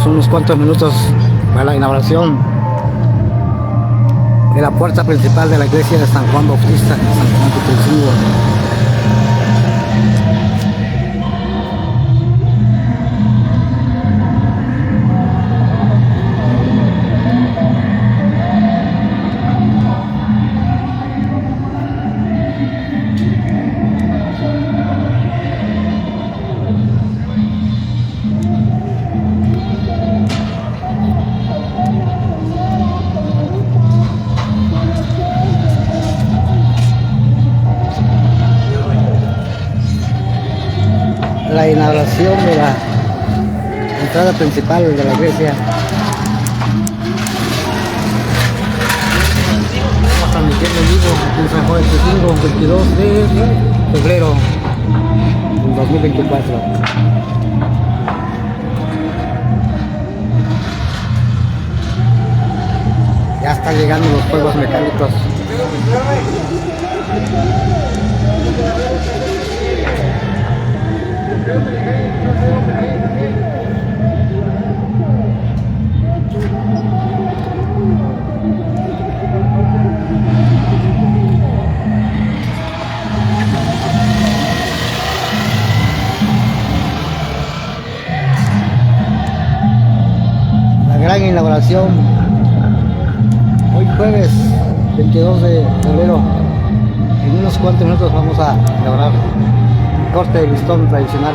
unos cuantos minutos para la inauguración de la puerta principal de la iglesia de San Juan Bautista, San Juan Tutelcingo. La inauguración de la entrada principal de la iglesia. Estamos transmitiendo en vivo aquí en San Juan Tutelcingo, 22 de febrero del 2024. Ya están llegando los juegos mecánicos. La gran inauguración hoy jueves 22 de febrero. En unos cuantos minutos vamos a inaugurar el corte de listón tradicional.